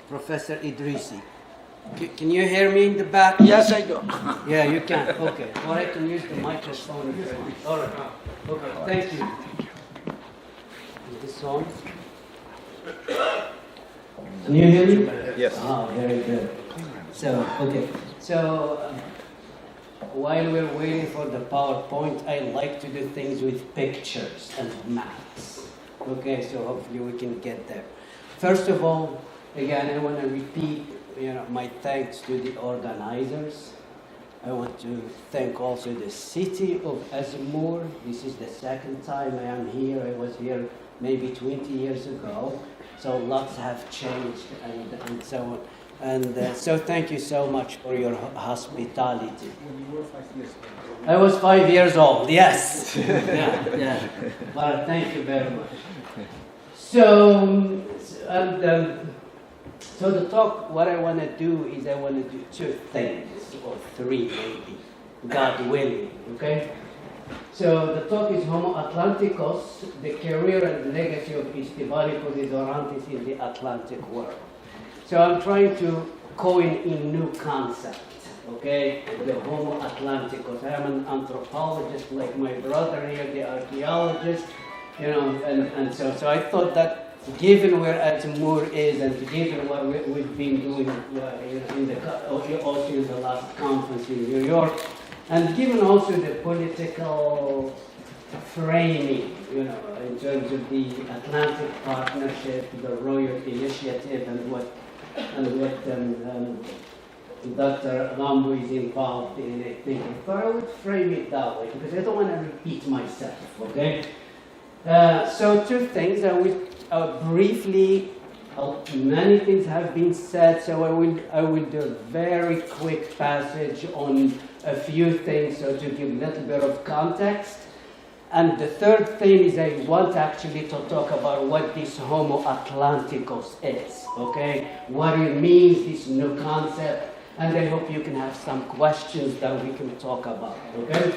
Professor Idrisi. Can you hear me in the back? Yes, I do. Yeah, you can. Okay. Or I can use the microphone. All right. Okay. Thank you. Is this on? Can you hear me? Yes. Oh, very good. So, okay. So, while we're waiting for the PowerPoint, I like to do things with pictures and maps. Okay, so hopefully we can get there. First of all, again, I want to repeat, my thanks to the organizers. I want to thank also the city of Ba'azmor. This is the second time I am here. I was here maybe 20 years ago. So lots have changed and so on. And so thank you so much for your hospitality. When you were 5 years old. I was 5 years old, yes. yeah. Well, thank you very much. So, so the talk, what I want to do is I want to do two things, or three maybe, God willing, okay? So the talk is Homo Atlanticus, the career and legacy of Istefanico de Dورانتيس in the Atlantic world. So I'm trying to coin a new concept, okay? The Homo Atlanticus. I am an anthropologist like my brother here, the archaeologist, and so I thought that given where Ba'azmor is and given what we've been doing also in the last conference in New York, and given also the political framing, in terms of the Atlantic Partnership, the Royal Initiative, and what Dr. Lambo is involved in, I think. But I would frame it that way because I don't want to repeat myself, okay? So two things. I will briefly, many things have been said, so I will do a very quick passage on a few things, so to give a little bit of context. And the third thing is I want actually to talk about what this Homo Atlanticus is, okay? What it means, this new concept, and I hope you can have some questions that we can talk about, okay?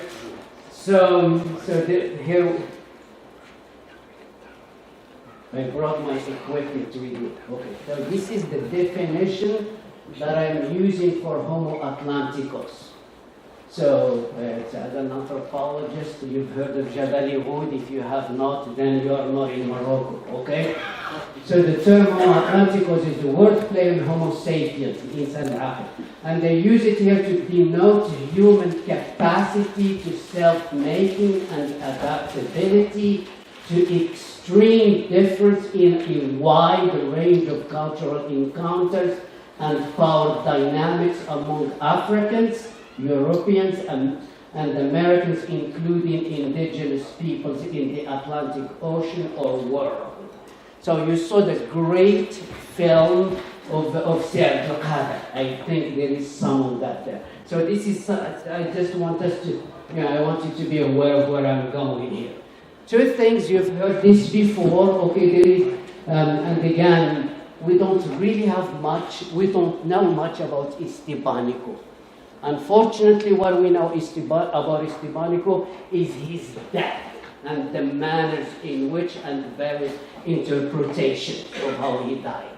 So here, I brought my equipment to read it. Okay, so this is the definition that I'm using for Homo Atlanticus. So, as an anthropologist, you've heard of Jabal Hood. If you have not, then you are not in Morocco, okay? So the term Homo Atlanticus is the wordplay on Homo sapiens, إنساني. And they use it here to denote human capacity to self-making and adaptability, to extreme difference in a wide range of cultural encounters and power dynamics among Africans, Europeans, and Americans, including indigenous peoples in the Atlantic Ocean or world. So you saw the great film of Sierra. I think there is some of that there. So this is, I just want us to, I want you to be aware of where I'm going here. Two things, you've heard this before, okay, there is, and again, we don't really have much, we don't know much about Istefanico. Unfortunately, what we know about Istefanico is his death and the manners in which and various interpretations of how he died.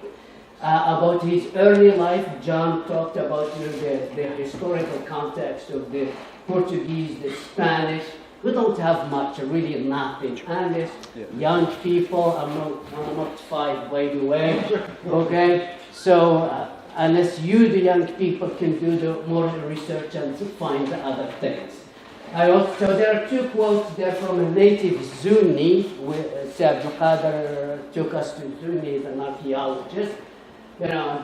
About his early life, John talked about the historical context of the Portuguese, the Spanish. We don't have much, really nothing. And young people, I'm not 5 by the way, okay? So unless you, the young people, can do the more research and find the other things. So there are two quotes there from a native Zuni. Abdul Qadir took us to Zuni, as an archaeologist.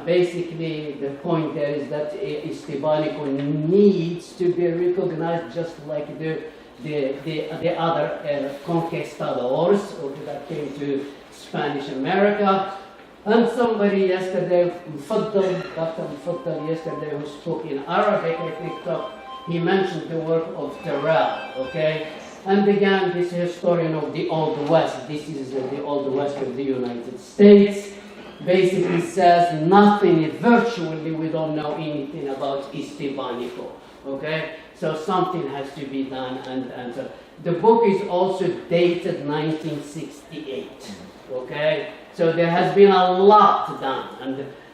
Basically the point there is that Istefanico needs to be recognized just like the other conquistadors that came to Spanish America. And somebody yesterday, Dr. Mufaddal yesterday, who spoke in Arabic, I think, he mentioned the work of Terrell, okay? And again, this historian of the Old West, this is the Old West of the United States, basically says nothing, virtually we don't know anything about Istefanico, okay? So something has to be done, and so the book is also dated 1968, okay? So there has been a lot done,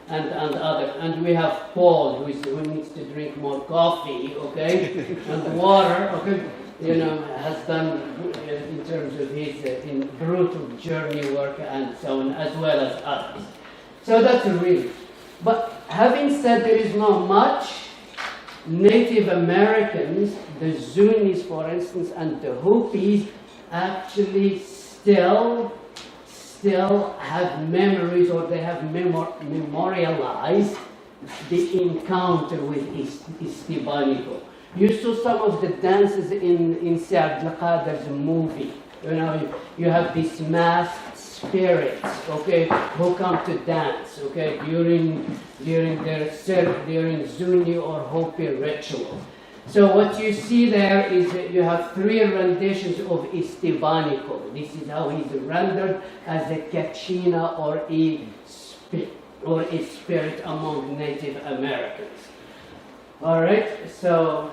and we have Paul who needs to drink more coffee, okay, and water, okay, you know, has done in terms of his in brutal journey work and so on, as well as others. So that's really. But having said there is not much, Native Americans, the Zunis, for instance, and the Hopis actually still have memories, or they have memorialized the encounter with Istibanico. You saw some of the dances in Saad al-Qadir's movie. You know, you have these masked spirits, okay, who come to dance, okay, during Zuni or Hopi ritual. So what you see there is that you have 3 renditions of Istibanico. This is how he's rendered as a Kachina or a spirit among Native Americans. All right, so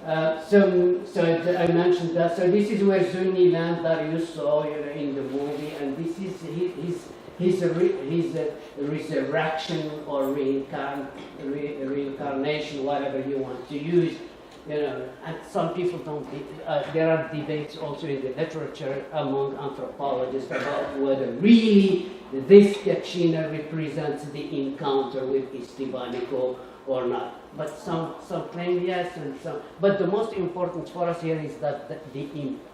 I mentioned that. So this is where Zuni land that you saw, you know, in the movie, and this is his resurrection or reincarnation, whatever you want to use. You know, and some people don't. There are debates also in the literature among anthropologists about whether really this Kachina represents the encounter with Istibanico or not. But some claim yes, and some. But the most important for us here is that the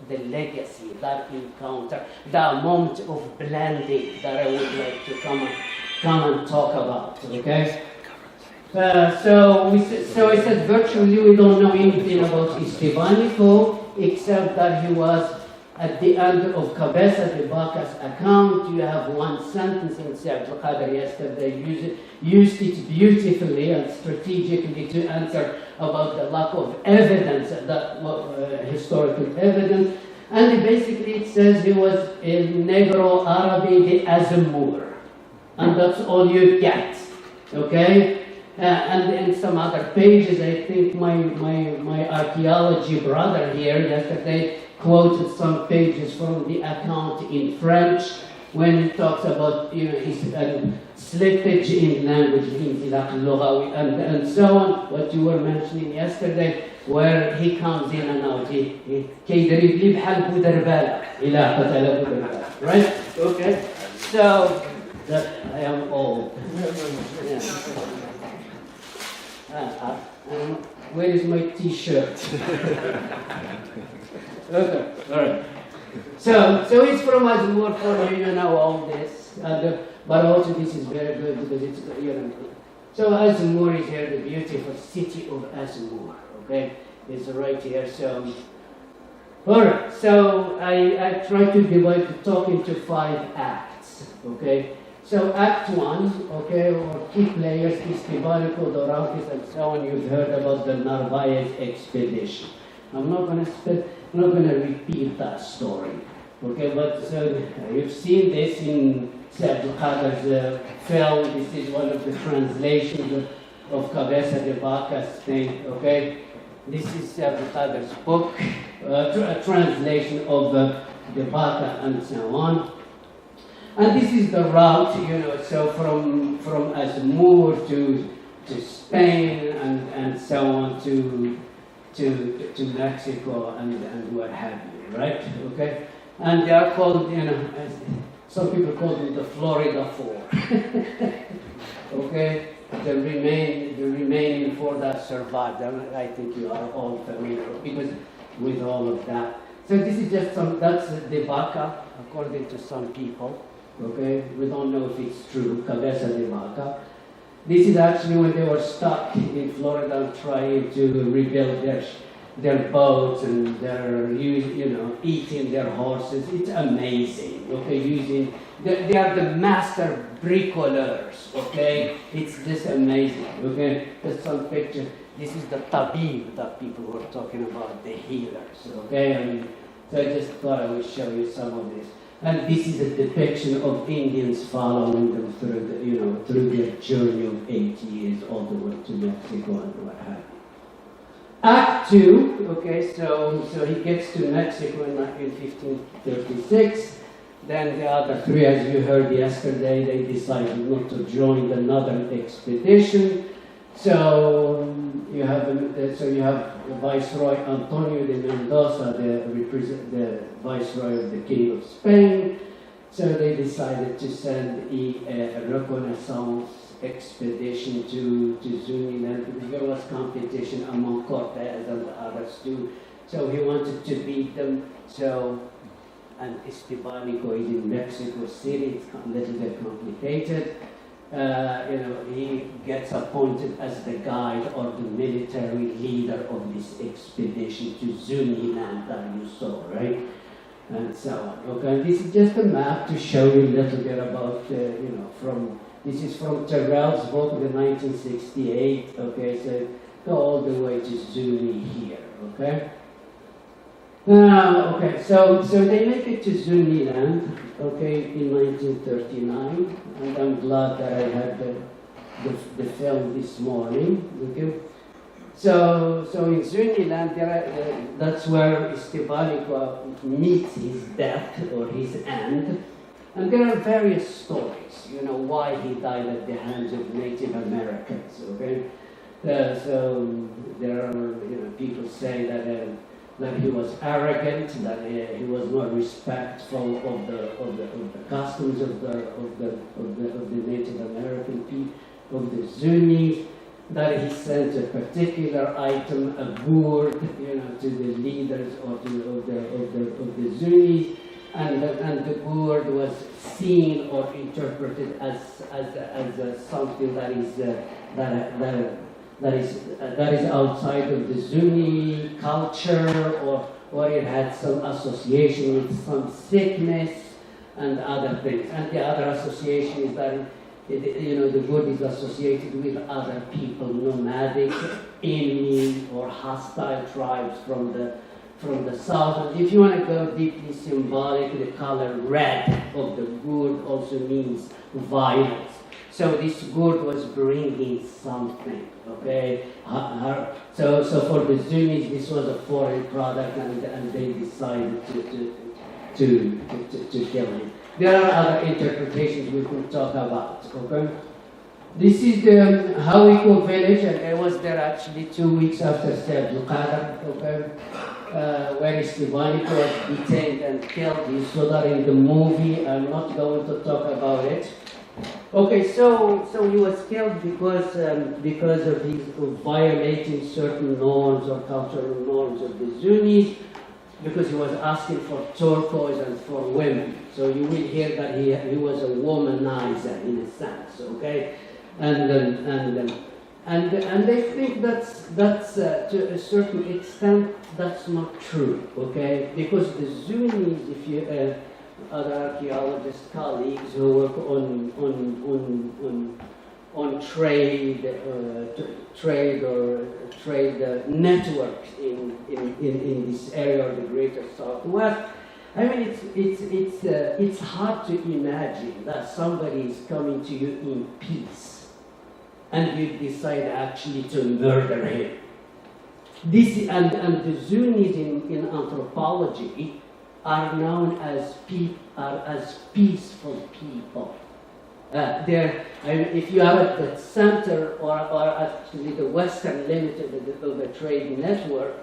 legacy, that encounter, that moment of blending that I would like to come and talk about. Okay. So I said virtually we don't know anything about Istibanico except that he was at the end of Cabeza de Vaca's account. You have one sentence in Saad al-Qadir yesterday used it beautifully and strategically to answer about the lack of evidence, historical evidence. And basically it says he was a Negro Arabi de Ba'azmor, and that's all you get. Okay. And in some other pages, I think my archaeology brother here yesterday quoted some pages from the account in French when he talks about, you know, his slippage in language, and so on, what you were mentioning yesterday, where he comes in and out. Right? Okay. So, I am old. Yeah. Where is my T-shirt? Okay, all right. So it's from Ba'azmor for you know all this, but also this is very good because it's, you know. So Ba'azmor is here, the beautiful city of Ba'azmor. Okay, it's right here. So, all right. So I try to divide the talk into 5 acts. Okay. So Act 1, okay, or key players, Istibanico, Dowrantis, and so on. You've heard about the Narvaez expedition. I'm not going to repeat that story, okay. But you've seen this in Saad al-Qadir's film. This is one of the translations of Cabeza de Vaca's thing, okay. This is Saad al-Qadir's book, a translation of the Vaca and so on. And this is the route, you know, so from Ba'azmor to Spain and so on to Mexico and what have you, right? Okay, and they are called, you know, some people call them the Florida Four. Okay, the remaining 4 that survived. I think you are all familiar with all of that. So this is just that's the Vaca, according to some people. Okay, we don't know if it's true, Cabeza de Vaca. This is actually when they were stuck in Florida trying to rebuild their boats and eating their horses. It's amazing, okay, they are the master bricoleurs, okay. It's just amazing, okay. There's some picture. This is the tabib that people were talking about, the healers, okay. So I just thought I would show you some of this. And this is a depiction of Indians following them through their journey of 8 years all the way to Mexico and what have you. Act 2, okay, so he gets to Mexico in 1536. Then the other three, as you heard yesterday, they decided not to join the northern expedition. So you have Viceroy Antonio de Mendoza, the Viceroy of the King of Spain. So they decided to send a reconnaissance expedition to Zuniland. There was competition among Cortes and the others too. So he wanted to beat them. So, and Estebanico is in Mexico City. It's a little bit complicated. He gets appointed as the guide or the military leader of this expedition to Zuniland that you saw, right? And so on. Okay, this is just a map to show you a little bit about, this is from Terrell's book, the 1968. Okay, so go all the way to Zuni here. Okay. So they make it to Zuniland, okay, in 1939, and I'm glad that I had the film this morning. Okay. So in Zuniland, that's where Estebanico meets his death or his end, and there are various stories, why he died at the hands of Native Americans. Okay, so there are people say that he was arrogant, that he was not respectful of the customs of the Native American people, of the Zunis, that he sent a particular item, a gourd, to the leaders of the Zunis, and the gourd was seen or interpreted as something that is outside of the Zuni culture, or it had some association with some sickness and other things. And the other association is that the gourd is associated with other people, nomadic, enemy, or hostile tribes from the south. And if you want to go deeply symbolic, the color red of the gourd also means violence. So this gourd was bringing something, okay? So for the Zunis, this was a foreign product, and they decided to kill him. There are other interpretations we could talk about, okay? This is the Hawiko village, and I was there actually 2 weeks after Sayyid al-Qadr, okay? Where Estebanico was detained and killed. You saw that in the movie. I'm not going to talk about it. Okay, so he was killed because of his violating certain norms or cultural norms of the Zunis, because he was asking for turquoise and for women. So you will hear that he was a womanizer in a sense, okay? And I think that's to a certain extent that's not true, okay? Because the Zunis, if you other archaeologist colleagues who work on trade networks in this area of the Greater Southwest. I mean, it's hard to imagine that somebody is coming to you in peace, and you decide actually to murder him. And the Zunis in anthropology are known as peaceful people. If you are at the center or actually the western limit of the trade network,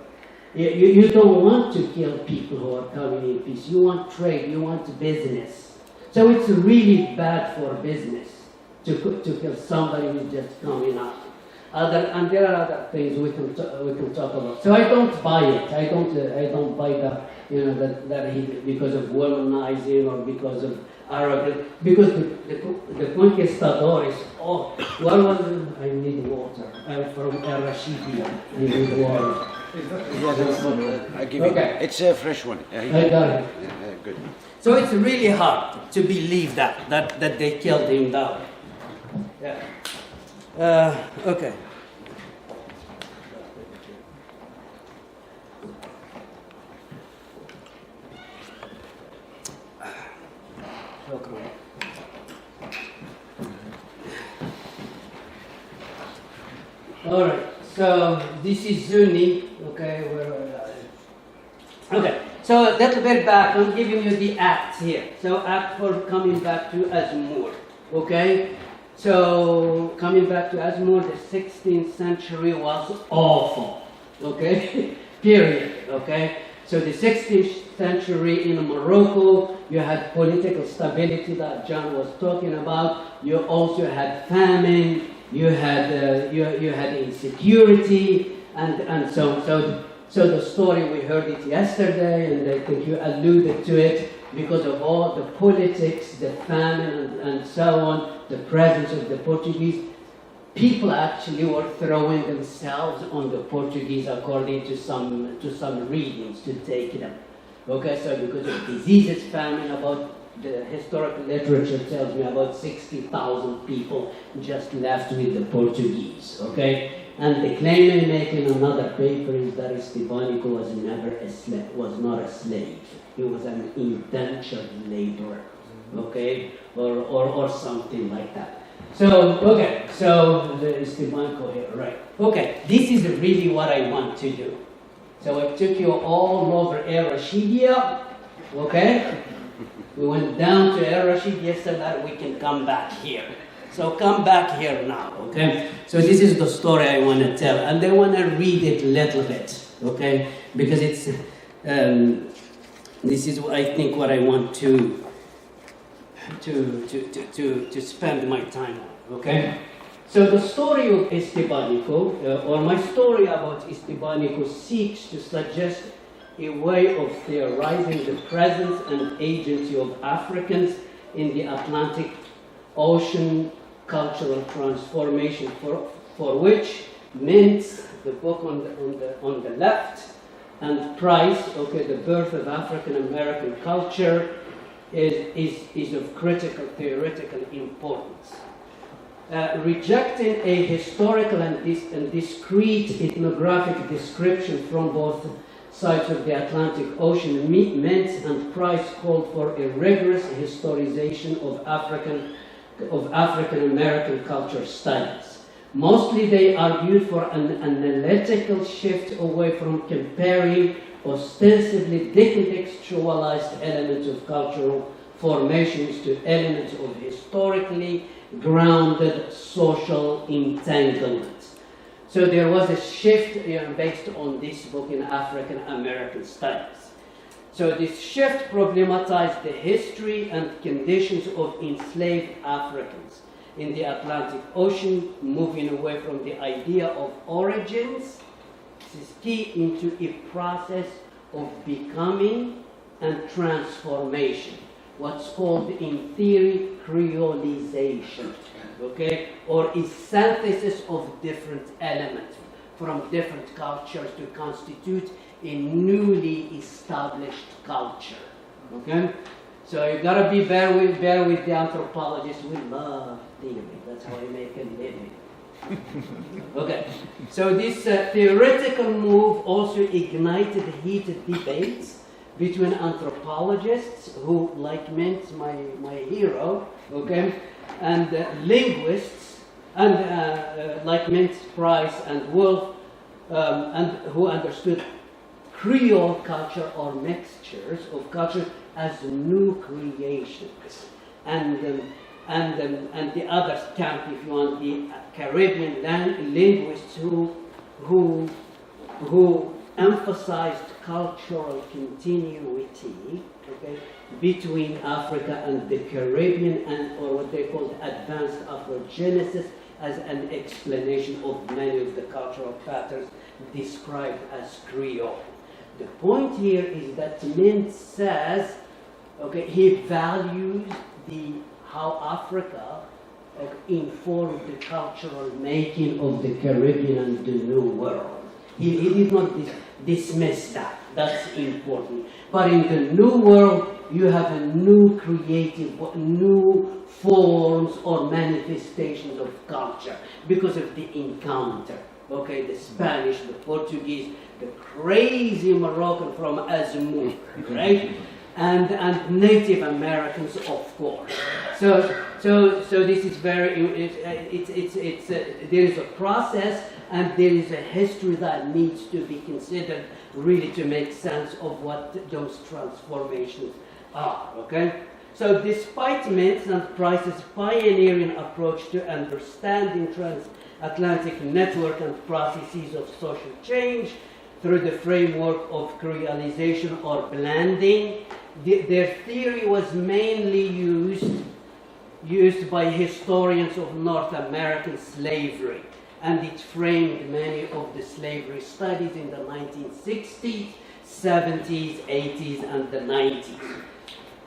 you don't want to kill people who are coming in peace. You want trade, you want business. So it's really bad for business to kill somebody who's just coming up. And there are other things we can talk about. So I don't buy it. I don't buy that that he, because of womanizing or because of arrogance. Because the conquistadores. Oh, what was it? I need water. I'm from Rashidia. I need water. I give it. It's a fresh one. I got it. Good. So it's really hard to believe that they killed him down. Yeah. Okay. All right. So this is Zuni. Okay. Okay. So a little bit back, I'm giving you the acts here. So act for coming back to Ba'azmor, okay? So coming back to Ba'azmor, the 16th century was awful, okay? Period, okay? So the 16th century in Morocco, you had political stability that John was talking about. You also had famine. You had insecurity, and so the story, we heard it yesterday, and I think you alluded to it, because of all the politics, the famine, and so on, the presence of the Portuguese. People actually were throwing themselves on the Portuguese, according to some readings, to take them. Okay, so because of diseases, famine, about the historical literature tells me about 60,000 people just left with the Portuguese. Okay, and the claim they make in another paper is that Estefanico was never a slave, was not a slave. He was an indentured laborer. Okay, or something like that. So, okay, so the Estefanico here, right. Okay, this is really what I want to do. So I took you all over Al Rashidia, okay? We went down to Al Rashidia so that we can come back here. So come back here now, okay? So this is the story I want to tell, and I want to read it a little bit, okay? Because it's, this is what I think what I want to spend my time on, okay? So the story of Estefanico, or my story about Estefanico, seeks to suggest a way of theorizing the presence and agency of Africans in the Atlantic Ocean cultural transformation, for which Mintz, the book on the left, and Price, okay, the birth of African American culture, is of critical theoretical importance. Rejecting a historical and discrete ethnographic description from both sides of the Atlantic Ocean, Mintz and Price called for a rigorous historization of African American culture studies. Mostly they argued for an analytical shift away from comparing ostensibly decontextualized elements of cultural formations to elements of historically grounded social entanglement. So there was a shift based on this book in African American studies. So this shift problematized the history and conditions of enslaved Africans in the Atlantic Ocean, moving away from the idea of origins, this is key, into a process of becoming and transformation, what's called in theory creolization, okay, or a synthesis of different elements from different cultures to constitute a newly established culture, okay? So you gotta be bear with the anthropologists. We love theory. That's how we make a living. Okay. So this theoretical move also ignited heated debates between anthropologists, who, like Mintz, my hero, okay, and linguists, and like Mintz, Price, and Wolf, and who understood Creole culture or mixtures of culture as new creations, and the other camp, if you want, the Caribbean linguists who emphasized cultural continuity, okay, between Africa and the Caribbean, and or what they called advanced Afrogenesis, as an explanation of many of the cultural patterns described as Creole. The point here is that Mintz says, okay, he values how Africa informed the cultural making of the Caribbean and the New World. He did not dismiss that. That's important. But in the New World, you have a new creative, new forms or manifestations of culture because of the encounter. Okay, the Spanish, the Portuguese, the crazy Moroccan from Ba'azmor, right? And Native Americans, of course. So this is very. There is a process and there is a history that needs to be considered really to make sense of what those transformations are, okay? So despite Mintz and Price's pioneering approach to understanding transatlantic network and processes of social change through the framework of creolization or blending, their theory was mainly used by historians of North American slavery, and it framed many of the slavery studies in the 1960s, 70s, 80s, and the 90s.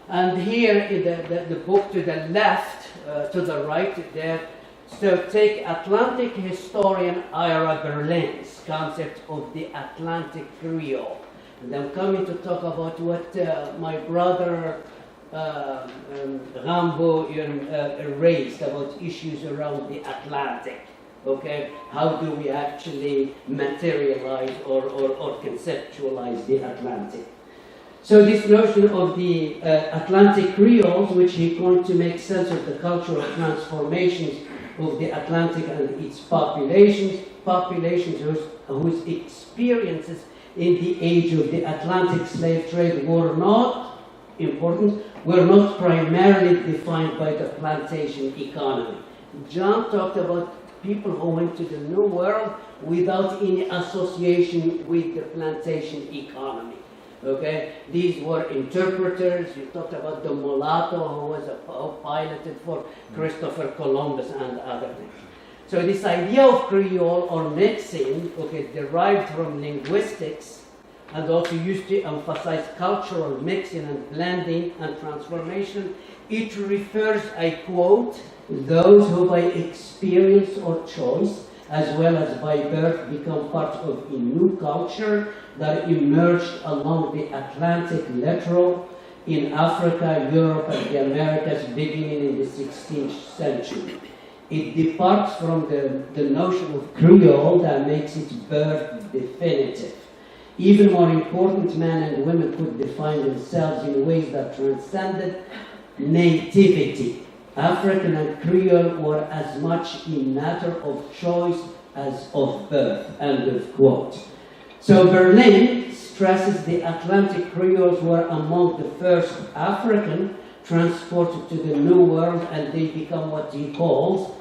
And here in the book to the left, to the right there, so take Atlantic historian Ira Berlin's concept of the Atlantic Creole. And I'm coming to talk about what my brother Rambo raised about issues around the Atlantic. Okay, how do we actually materialize or conceptualize the Atlantic? So this notion of the Atlantic Creoles, which he coined to make sense of the cultural transformations of the Atlantic and its populations whose experiences in the age of the Atlantic slave trade were not primarily defined by the plantation economy. John talked about people who went to the New World without any association with the plantation economy. Okay, these were interpreters. You talked about the mulatto who piloted for Christopher Columbus and other things. So this idea of Creole or mixing, okay, derived from linguistics and also used to emphasize cultural mixing and blending and transformation. It refers, I quote, those who by experience or choice, as well as by birth, become part of a new culture that emerged along the Atlantic littoral in Africa, Europe, and the Americas beginning in the 16th century. It departs from the notion of Creole that makes its birth definitive. Even more important, men and women could define themselves in ways that transcended nativity. African and Creole were as much a matter of choice as of birth, end of quote. So Berlin stresses the Atlantic Creoles were among the first African transported to the New World, and they become what he calls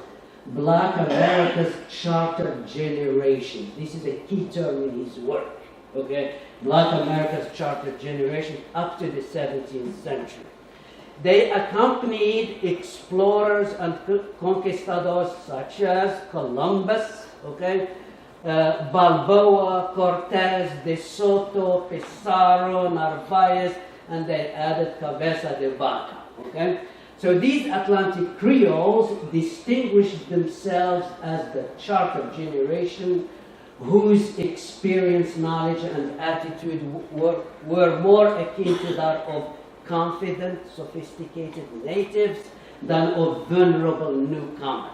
Black America's charter generation. This is a key term in his work, okay? Black America's charter generation up to the 17th century. They accompanied explorers and conquistadors such as Columbus, okay, Balboa, Cortez, De Soto, Pizarro, Narvaez, and they added Cabeza de Vaca, okay? So these Atlantic Creoles distinguished themselves as the charter generation whose experience, knowledge, and attitude were more akin to that of confident, sophisticated natives than of vulnerable newcomers.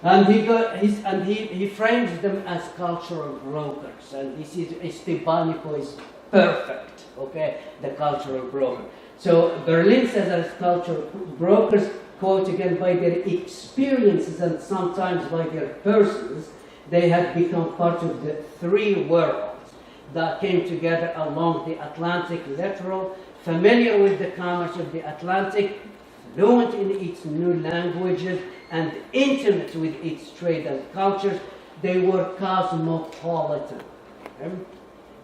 And he frames them as cultural brokers, and this is Estebanico is perfect, okay, the cultural broker. So Berlin says as cultural brokers, quote again, by their experiences and sometimes by their persons, they had become part of the three worlds that came together along the Atlantic littoral, familiar with the commerce of the Atlantic, fluent in its new languages, and intimate with its trade and cultures. They were cosmopolitan,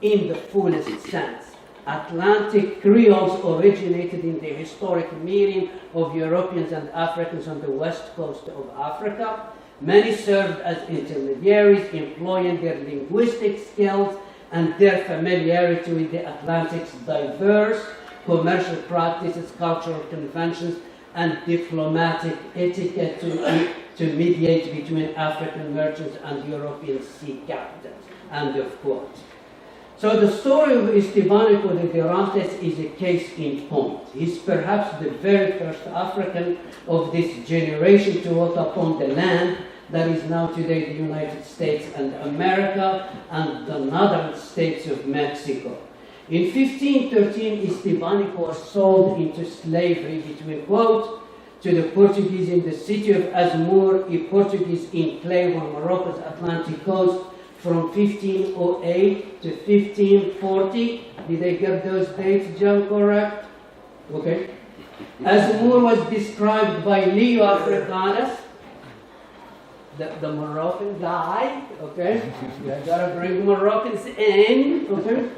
in the fullest sense. Atlantic Creoles originated in the historic meeting of Europeans and Africans on the west coast of Africa. Many served as intermediaries, employing their linguistic skills and their familiarity with the Atlantic's diverse commercial practices, cultural conventions, and diplomatic etiquette to mediate between African merchants and European sea captains. End of quote. So the story of Estebanico de Dowrantes is a case in point. He's perhaps the very first African of this generation to walk upon the land that is now today the United States and America and the northern states of Mexico. In 1513, Estebanico was sold into slavery between, quote, to the Portuguese in the city of Ba'azmor, a Portuguese enclave on Morocco's Atlantic coast from 1508 to 1540. Did I get those dates, John, correct? Okay. Ba'azmor was described by Leo Africanus, the Moroccan guy, okay? You gotta bring Moroccans in, okay?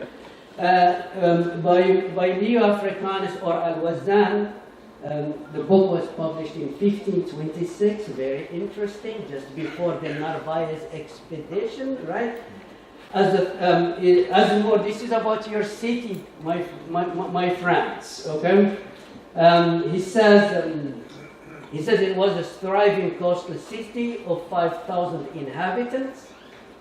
By Leo Africanus or Al-Wazan. The book was published in 1526, very interesting, just before the Narvaez expedition, right? Ba'azmor, this is about your city, my friends, okay? He says it was a thriving coastal city of 5,000 inhabitants,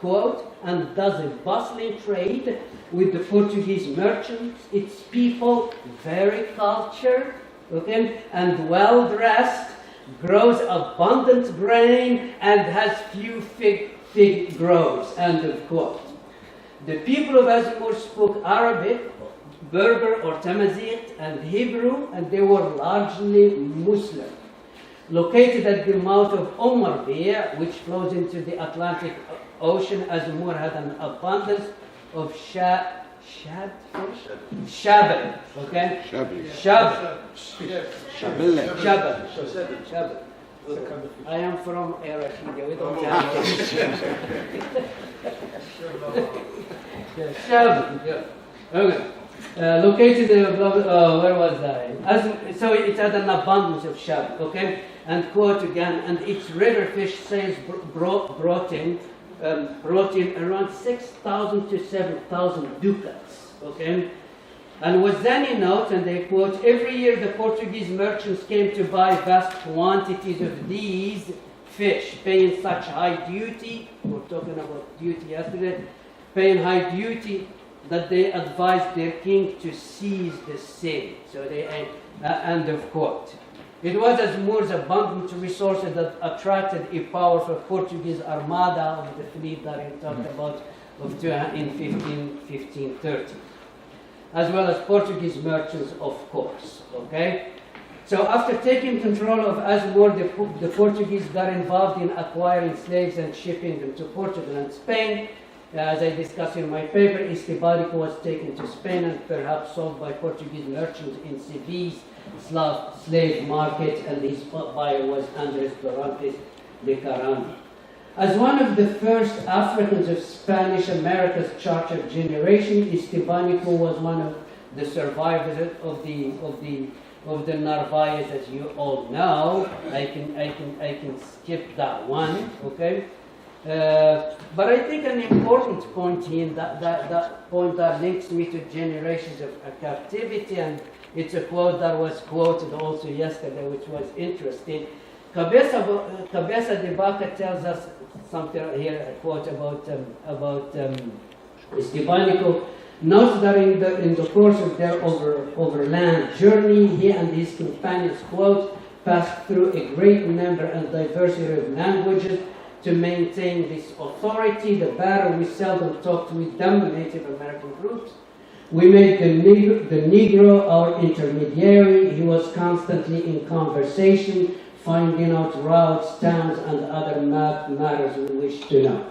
quote, and does a bustling trade with the Portuguese merchants, its people very cultured, okay, and well-dressed, grows abundant grain, and has few fig groves, end of quote. The people of Ba'azmor spoke Arabic, Berber or Tamazight, and Hebrew, and they were largely Muslim. Located at the mouth of Marbiya, which flows into the Atlantic Ocean, Ba'azmor had an abundance of shabal, okay? Shabal. I am from Iraqia, we don't have Shabal, yeah. Okay. Located, where was I? So it had an abundance of shabal, okay? And quote again, and its river fish sales brought in around 6,000 to 7,000 ducats, okay? And Wazani notes, and they quote, every year the Portuguese merchants came to buy vast quantities of these fish, paying such high duty, we were talking about duty yesterday, paying high duty that they advised their king to seize the city. So they, end of quote. It was Ba'azmor's abundant resources that attracted a powerful Portuguese armada of the fleet that I talked about in 1530, as well as Portuguese merchants, of course. Okay. So after taking control of Ba'azmor, the Portuguese got involved in acquiring slaves and shipping them to Portugal and Spain. As I discussed in my paper, Estibánico was taken to Spain and perhaps sold by Portuguese merchants in Seville's slave market, and his buyer was Andres Dورانتيس de Caramba. As one of the first Africans of Spanish America's chartered generation, Estibánico was one of the survivors of the Narvaez, as you all know. I can skip that one, okay? But I think an important point here, that point that links me to generations of captivity, and it's a quote that was quoted also yesterday, which was interesting. Cabeza de Vaca tells us something here, a quote about Estibánico. Notes that in the course of their overland journey, he and his companions, quote, passed through a great number and diversity of languages. To maintain this authority, the battle we seldom talked with them, Native American groups. We made the Negro our intermediary. He was constantly in conversation, finding out routes, towns, and other matters we wish to know.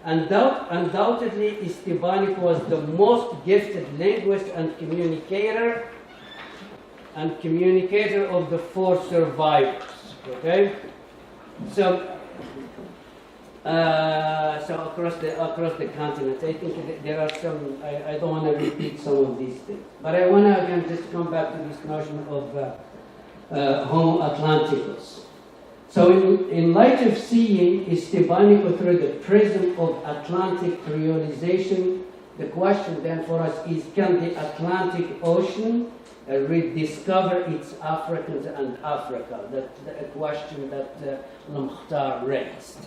Undoubtedly, Estibánico was the most gifted linguist and communicator of the four survivors. Okay, so across the continent, I think there are some. I don't want to repeat some of these things, but I want to again just come back to this notion of Homo Atlanticus. So, in light of seeing Estibánico through the prism of Atlantic creolization, the question then for us is: can the Atlantic Ocean rediscover its Africans and Africa? That's a question that Al-Mukhtar raised.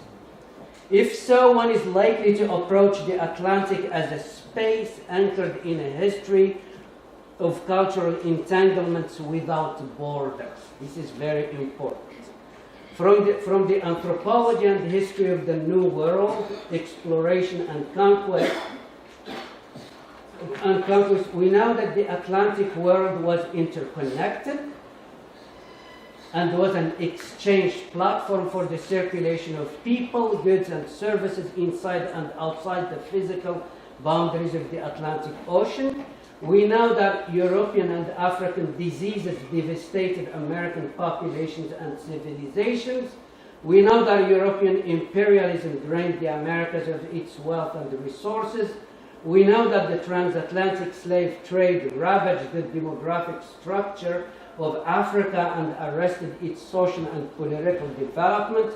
If so, one is likely to approach the Atlantic as a space anchored in a history of cultural entanglements without borders. This is very important. From the anthropology and history of the New World, exploration and conquest, we know that the Atlantic world was interconnected and was an exchange platform for the circulation of people, goods, and services inside and outside the physical boundaries of the Atlantic Ocean. We know that European and African diseases devastated American populations and civilizations. We know that European imperialism drained the Americas of its wealth and resources. We know that the transatlantic slave trade ravaged the demographic structure of Africa and arrested its social and political development.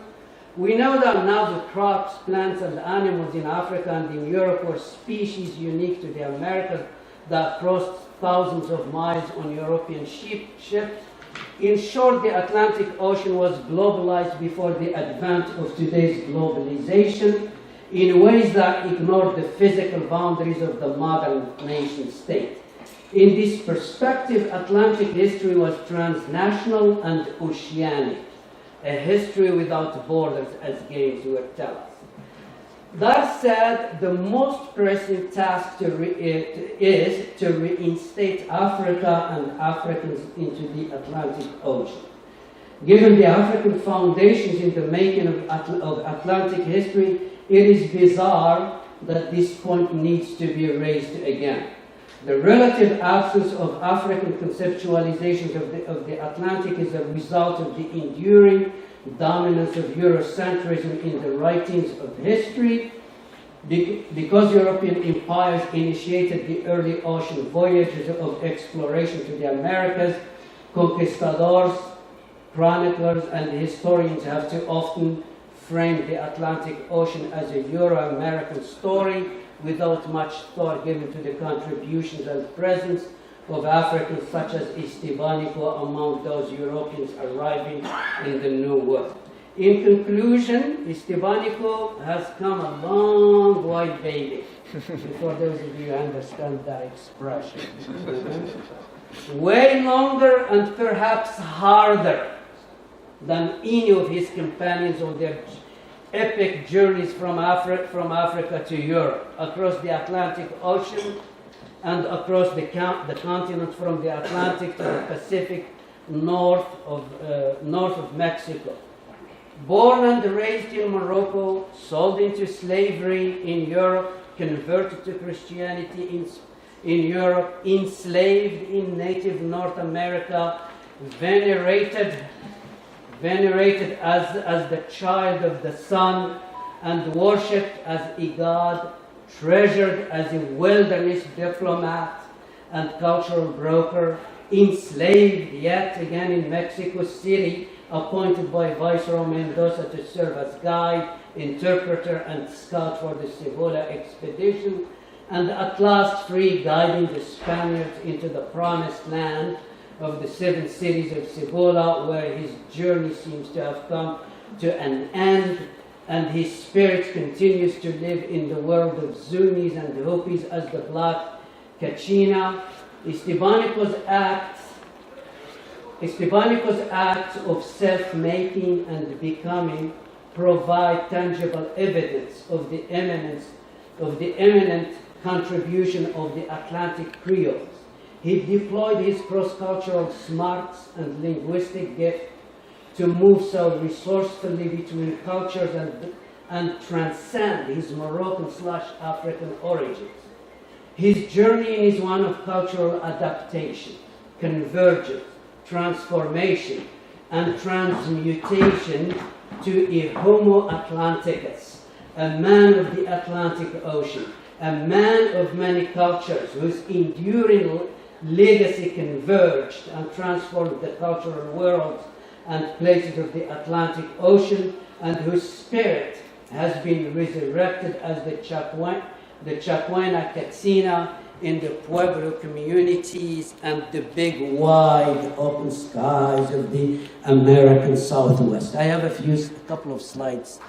We know that now the crops, plants, and animals in Africa and in Europe were species unique to the Americas that crossed thousands of miles on European ships. In short, the Atlantic Ocean was globalized before the advent of today's globalization in ways that ignored the physical boundaries of the modern nation state. In this perspective, Atlantic history was transnational and oceanic, a history without borders, as Gaines would tell us. That said, the most pressing task is to reinstate Africa and Africans into the Atlantic Ocean. Given the African foundations in the making of Atlantic history, it is bizarre that this point needs to be raised again. The relative absence of African conceptualizations of the Atlantic is a result of the enduring dominance of Eurocentrism in the writings of history. Because European empires initiated the early ocean voyages of exploration to the Americas, conquistadors, chroniclers, and historians have too often framed the Atlantic Ocean as a Euro-American story without much thought given to the contributions and presence of Africans such as Estevanico among those Europeans arriving in the New World. In conclusion, Estevanico has come a long way, baby, for those of you who understand that expression. Way longer and perhaps harder than any of his companions on their epic journeys from Africa to Europe, across the Atlantic Ocean and across the continent from the Atlantic to the Pacific north of Mexico. Born and raised in Morocco, sold into slavery in Europe, converted to Christianity in Europe, enslaved in native North America, venerated as the child of the sun, and worshipped as a god, treasured as a wilderness diplomat and cultural broker, enslaved yet again in Mexico City, appointed by Viceroy Mendoza to serve as guide, interpreter, and scout for the Cibola expedition, and at last free, guiding the Spaniards into the promised land of the 7 cities of Cibola, where his journey seems to have come to an end, and his spirit continues to live in the world of Zunis and Hopis as the Black Kachina. Estevanico's acts of self-making and becoming provide tangible evidence of the eminent contribution of the Atlantic Creoles. He deployed his cross-cultural smarts and linguistic gift to move so resourcefully between cultures and transcend his Moroccan/African origins. His journey is one of cultural adaptation, convergence, transformation, and transmutation to a Homo Atlanticus, a man of the Atlantic Ocean, a man of many cultures whose enduring legacy converged and transformed the cultural worlds and places of the Atlantic Ocean, and whose spirit has been resurrected as the Chacuena Katsina in the Pueblo communities and the big, wide, open skies of the American Southwest. I have a couple of slides.